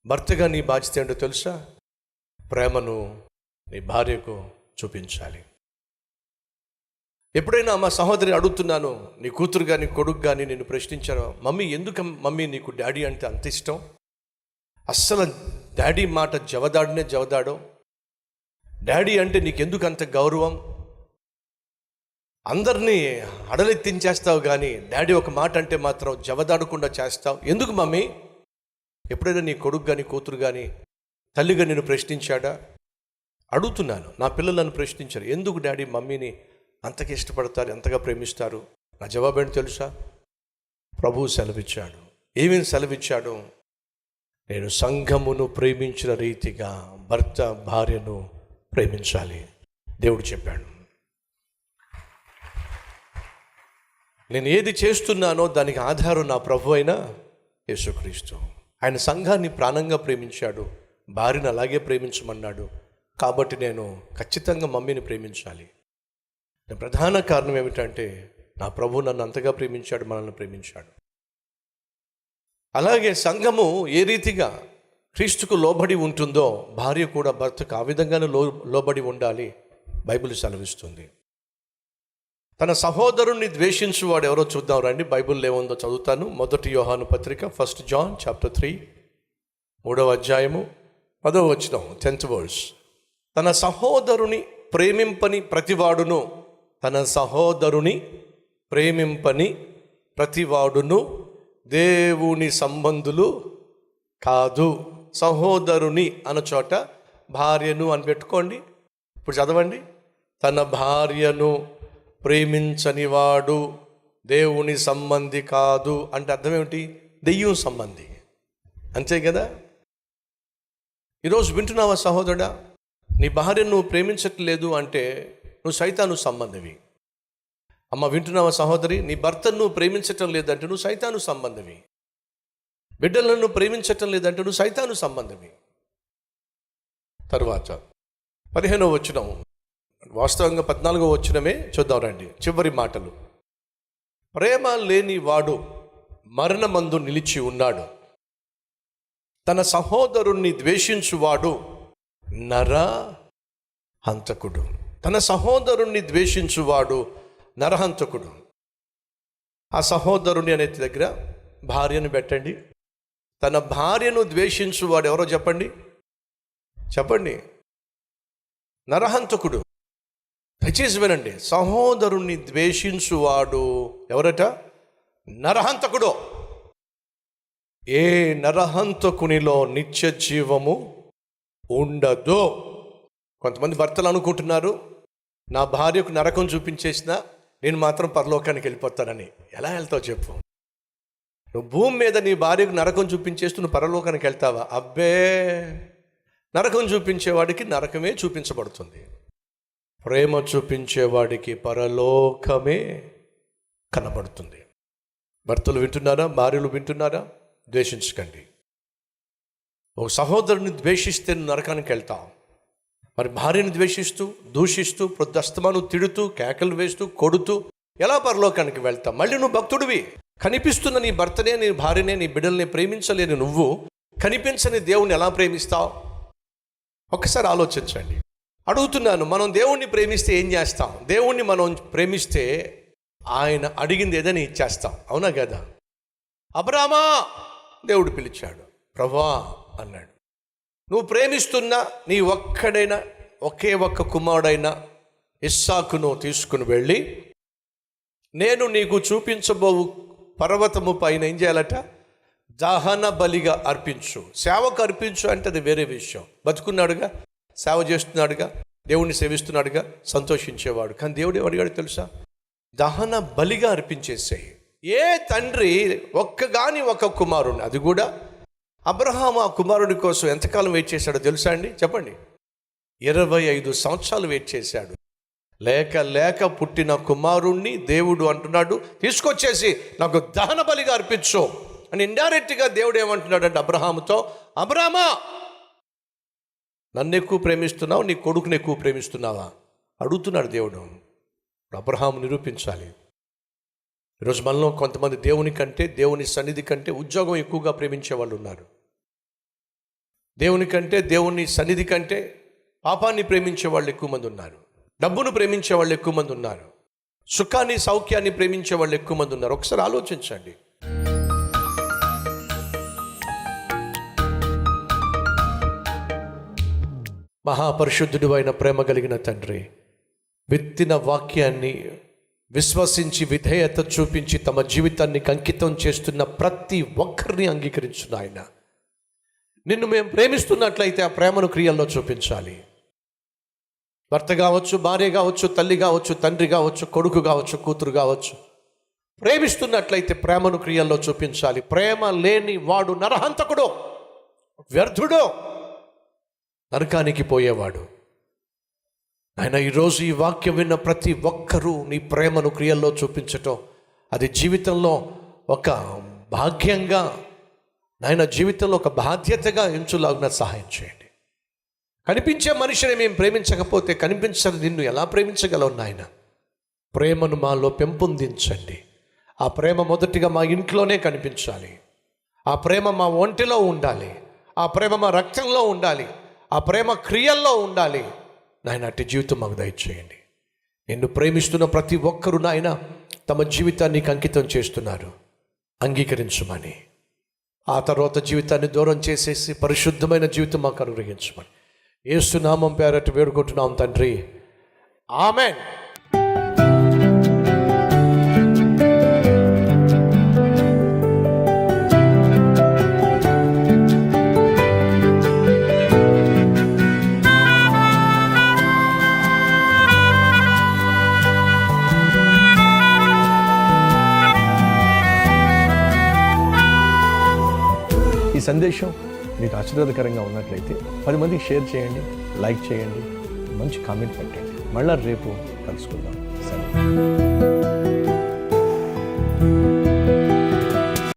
భర్తగా నీ బాధ్యత ఏంటో తెలుసా? ప్రేమను నీ భార్యకు చూపించాలి. ఎప్పుడైనా మా సహోదరి అడుగుతున్నాను, నీ కూతురు కానీ కొడుకు కానీ నేను ప్రశ్నించాను, మమ్మీ ఎందుకు మమ్మీ నీకు డాడీ అంటే అంత ఇష్టం? అస్సలు డాడీ మాట జవదాడో, డాడీ అంటే నీకెందుకు అంత గౌరవం? అందరినీ అడలెత్తించేస్తావు కానీ డాడీ ఒక మాట అంటే మాత్రం జవదాడకుండా చేస్తావు, ఎందుకు మమ్మీ? ఎప్పుడైనా నీ కొడుకు కానీ కూతురు కానీ తల్లిగా నేను ప్రశ్నించాడా? అడుగుతున్నాను. నా పిల్లలు నన్ను ప్రశ్నించారు, ఎందుకు డాడీ మమ్మీని అంతగా ఇష్టపడతారు, ఎంతగా ప్రేమిస్తారు? నా జవాబు ఏంటి తెలుసా? ప్రభువు సెలవిచ్చాడు. ఏమేమి సెలవిచ్చాడు? నేను సంఘమును ప్రేమించిన రీతిగా భర్త భార్యను ప్రేమించాలి దేవుడు చెప్పాడు. నేను ఏది చేస్తున్నానో దానికి ఆధారం నా ప్రభు అయిన యేసుక్రీస్తు. ఆయన సంఘాన్ని ప్రాణంగా ప్రేమించాడు, భార్యను అలాగే ప్రేమించమన్నాడు. కాబట్టి నేను ఖచ్చితంగా మమ్మీని ప్రేమించాలి. ప్రధాన కారణం ఏమిటంటే నా ప్రభు నన్ను అంతగా ప్రేమించాడు, మనల్ని ప్రేమించాడు. అలాగే సంఘము ఏ రీతిగా క్రీస్తుకు లోబడి ఉంటుందో భార్య కూడా భర్తకు ఆ విధంగానే లోబడి ఉండాలి బైబిల్ సెలవిస్తుంది. తన సహోదరుణ్ణి ద్వేషించువాడు ఎవరో చూద్దాం రండి. బైబిల్లో ఏముందో చదువుతాను. 1 యోహాను పత్రిక 1 John chapter 3 3వ అధ్యాయము 10వ వచనం 10th verse. తన సహోదరుని ప్రేమింపని ప్రతివాడును, తన సహోదరుని ప్రేమింపని ప్రతివాడును దేవుని సంబంధులు కాదు. సహోదరుని అన్న చోట భార్యను అని పెట్టుకోండి. ఇప్పుడు చదవండి. తన భార్యను ప్రేమించనివాడు దేవుని సంబంధి కాదు అంటే అర్థం ఏమిటి? దెయ్యం సంబంధి, అంతే కదా. ఈరోజు వింటున్నావా సహోదరుడా? నీ భార్యను నువ్వు ప్రేమించట్లేదు అంటే నువ్వు సైతాను సంబంధివి. అమ్మ వింటున్నావా సహోదరి? నీ భర్తను నువ్వు ప్రేమించటం లేదంటే నువ్వు సైతాను సంబంధివి. బిడ్డలను నువ్వు ప్రేమించటం లేదంటే నువ్వు సైతాను సంబంధివి. తరువాత 15వ వచనం, వాస్తవంగా 14వ వచనమే చూద్దాం రండి. చివరి మాటలు. ప్రేమ లేని వాడు మరణమందు నిలిచి ఉన్నాడు, తన సహోదరుణ్ణి ద్వేషించువాడు నరహంతకుడు. తన సహోదరుణ్ణి ద్వేషించువాడు నరహంతకుడు. ఆ సహోదరుని అనే దగ్గర భార్యను పెట్టండి. తన భార్యను ద్వేషించువాడు ఎవరో చెప్పండి, చెప్పండి. నరహంతకుడు. దయచేసి వినండి. సహోదరుణ్ణి ద్వేషించువాడు ఎవరట? నరహంతకుడు. ఏ నరహంతకునిలో నిత్య జీవము ఉండదు. కొంతమంది భర్తలు అనుకుంటున్నారు, నా భార్యకు నరకం చూపించేసినా నేను మాత్రం పరలోకానికి వెళ్ళిపోతానని. ఎలా వెళ్తావు చెప్పు? నువ్వు భూమి మీద నీ భార్యకు నరకం చూపించేస్తూ నువ్వు పరలోకానికి వెళ్తావా? అబ్బే, నరకం చూపించేవాడికి నరకమే చూపించబడుతుంది. ప్రేమ చూపించేవాడికి పరలోకమే కనబడుతుంది. భర్తలు వింటున్నారా? భార్యలు వింటున్నారా? ద్వేషించకండి. ఒక సహోదరుని ద్వేషిస్తే నరకానికి వెళ్తావు. మరి భార్యను ద్వేషిస్తూ దూషిస్తూ ప్రొద్దస్తమాను తిడుతూ కేకలు వేస్తూ కొడుతూ ఎలా పరలోకానికి వెళ్తావు? మళ్ళీ నువ్వు భక్తుడివి. కనిపిస్తున్న నీ భర్తనే, నీ భార్యనే, నీ బిడ్డల్ని ప్రేమించలేని నువ్వు కనిపించని దేవుణ్ణి ఎలా ప్రేమిస్తావు? ఒక్కసారి ఆలోచించండి. అడుగుతున్నాను, మనం దేవుణ్ణి ప్రేమిస్తే ఏం చేస్తాం? దేవుణ్ణి మనం ప్రేమిస్తే ఆయన అడిగింది ఏదని ఇచ్చేస్తాం, అవునా కదా? అబ్రామా దేవుడు పిలిచాడు, ప్రభువా అన్నాడు. నువ్వు ప్రేమిస్తున్నా నీ ఒక్కడైనా ఒకే ఒక్క కుమారుడైన ఇస్సాకును తీసుకుని వెళ్ళి నేను నీకు చూపించబోవు పర్వతము పైన ఏం చేయాలట? దహన బలిగా అర్పించు. సేవకు అర్పించు అంటే అది వేరే విషయం. బతుకున్నాడుగా, సేవ చేస్తున్నాడుగా, దేవుణ్ణి సేవిస్తున్నాడుగా, సంతోషించేవాడు. కానీ దేవుడు ఏమడిగాడు తెలుసా? దహన బలిగా అర్పించేసేయి. ఏ తండ్రి ఒక్క కుమారుని, అది కూడా అబ్రహాము ఆ కుమారుడి కోసం ఎంతకాలం వెయిట్ చేశాడో తెలుసా అండి? చెప్పండి. 25 సంవత్సరాలు వెయిట్ చేశాడు. లేక పుట్టిన కుమారుణ్ణి దేవుడు అంటున్నాడు, తీసుకొచ్చేసి నాకు దహన బలిగా అర్పించు అని. ఇండైరెక్ట్గా దేవుడు ఏమంటున్నాడు అంటే అబ్రహాముతో, అబ్రహామా నన్ను ఎక్కువ ప్రేమిస్తున్నావు, నీ కొడుకుని ఎక్కువ ప్రేమిస్తున్నావా అడుగుతున్నాడు దేవుడు. అబ్రహాము నిరూపించాలి. ఈరోజు మనలో కొంతమంది దేవుని కంటే, దేవుని సన్నిధి కంటే ఉద్యోగం ఎక్కువగా ప్రేమించే వాళ్ళు ఉన్నారు. దేవుని కంటే, దేవుని సన్నిధి కంటే పాపాన్ని ప్రేమించే వాళ్ళు ఎక్కువ మంది ఉన్నారు. డబ్బును ప్రేమించే వాళ్ళు ఎక్కువ మంది ఉన్నారు. సుఖాన్ని, సౌఖ్యాన్ని ప్రేమించే వాళ్ళు ఎక్కువ మంది ఉన్నారు. ఒకసారి ఆలోచించండి. మహాపరిశుద్ధుడు అయిన ప్రేమ కలిగిన తండ్రి, విత్తిన వాక్యాన్ని విశ్వసించి విధేయత చూపించి తమ జీవితాన్ని అంకితం చేస్తున్న ప్రతి ఒక్కరిని అంగీకరించు నాయన. నిన్ను మేము ప్రేమిస్తున్నట్లయితే ఆ ప్రేమను క్రియల్లో చూపించాలి. భర్త కావచ్చు, భార్య కావచ్చు, తల్లి కావచ్చు, తండ్రి కావచ్చు, కొడుకు కావచ్చు, కూతురు కావచ్చు, ప్రేమిస్తున్నట్లయితే ప్రేమను క్రియల్లో చూపించాలి. ప్రేమ లేని వాడు నరహంతకుడో, వ్యర్థుడో, నరకానికి పోయేవాడు. ఆయన ఈరోజు ఈ వాక్యం విన్న ప్రతి ఒక్కరూ నీ ప్రేమను క్రియల్లో చూపించటం, అది జీవితంలో ఒక భాగ్యంగా, నాయన జీవితంలో ఒక బాధ్యతగా ఎంచులాగున సహాయం చేయండి. కనిపించే మనిషిని మేము ప్రేమించకపోతే కనిపించని నిన్ను ఎలా ప్రేమించగలవు నాయన? ప్రేమను మాలో పెంపొందించండి. ఆ ప్రేమ మొదటిగా మా ఇంట్లోనే కనిపించాలి. ఆ ప్రేమ మా ఒంటిలో ఉండాలి. ఆ ప్రేమ మా రక్తంలో ఉండాలి. ఆ ప్రేమ క్రియల్లో ఉండాలి. నాయన అట్టి జీవితం మాకు దయచేయండి. నిన్ను ప్రేమిస్తున్న ప్రతి ఒక్కరూ నాయన తమ జీవితాన్ని అంకితం చేస్తున్నారు, అంగీకరించమని. ఆ తర్వాత జీవితాన్ని దూరం చేసేసి పరిశుద్ధమైన జీవితం మాకు అనుగ్రహించమని యేసు నామం పేరట వేడుకుంటున్నాం తండ్రి, ఆమెన్. ఈ సందేశం మీకు ఆశీర్వాదకరంగా ఉన్నట్లయితే 10 మందికి షేర్ చేయండి, లైక్ చేయండి, మంచి కామెంట్ పెట్టండి. మళ్ళీ రేపు కలుసుకుందాం. సరే.